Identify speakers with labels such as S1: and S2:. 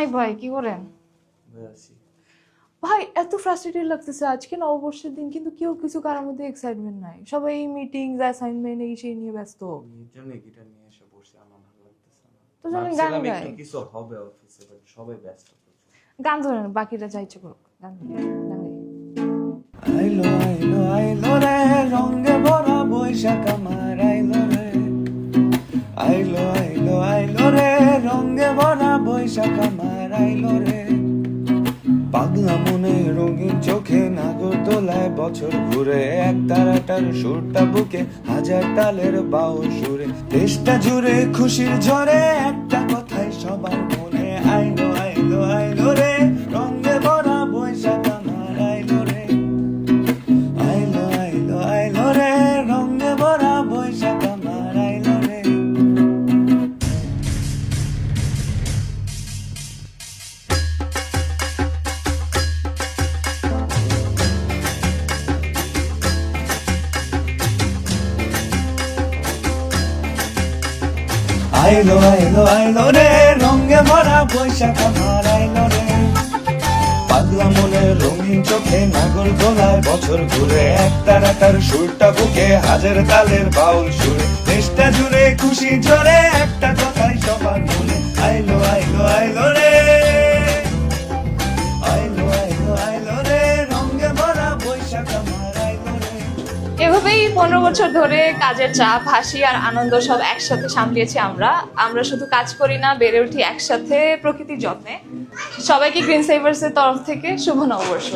S1: High ভাই, কি করেন? ভাই এত ফ্রাস্ট্রেটেড লাগতেছে, আজকে নববর্ষের দিন কিন্তু কেউ কিছু কারোর মধ্যে এক্সাইটমেন্ট নাই, সবাই মিটিং অ্যাসাইনমেন্ট এই সেই নিয়ে ব্যস্ত।
S2: এই জন্য গিটার নিয়ে এসে বসে আমার ভালো লাগতেছে না।
S1: তো চলেন গান গাই।
S2: একটু কিছু হবে অফিসে, বাট সবাই ব্যস্ত।
S1: গান ধরেন, বাকিরা যা ইচ্ছে করুক, গান গাই।
S3: আইলো আইলো আইলো রে রঙে ভরা বৈশাখ আমার আইলো রে, আইলো আইলো আইলো রে রঙে ভরা বৈশাখ আমার আইলো রে। পাগলা মনে রঙিন চোখে নাগরদোলায় বছর ঘুরে, এক তারাটার সুরটা বুকে হাজার তালের বাউল সুরে, দেশটা জুড়ে খুশির ঝড়ে একটা কথাই সবার মনে, আইলো আইলো আইলো রে রঙে ভরা বৈশাখ আমার আইলো রে, আইলো আইলো আইলো রে রঙে ভরা বৈশাখ আমার আইলো রে। আইলো আইলো আইলো রে রঙে ভরা বৈশাখ আমার আইলো রে, পাগলা মনে রঙিন চোখে নাগর দোলায় বছর ঘুরে, এক তারাটার সুরটা বুকে হাজার তালের বাউল সুরে, দেশটা জুড়ে খুশি ঝরে একটা কথাই সবার মনে, আইলো আইলো আইলো রে, আইলো আইলো আইলো রে রঙে ভরা বৈশাখ আমার আইলো রে।
S1: এভাবেই 15 বছর ধরে কাজের চাপ, হাসি আর আনন্দ সব একসাথে সামলিয়েছি আমরা শুধু কাজ করি না, বেড়ে উঠি একসাথে প্রকৃতির যত্নে। সবাইকে গ্রিন সেভার্স এর তরফ থেকে শুভ নববর্ষ।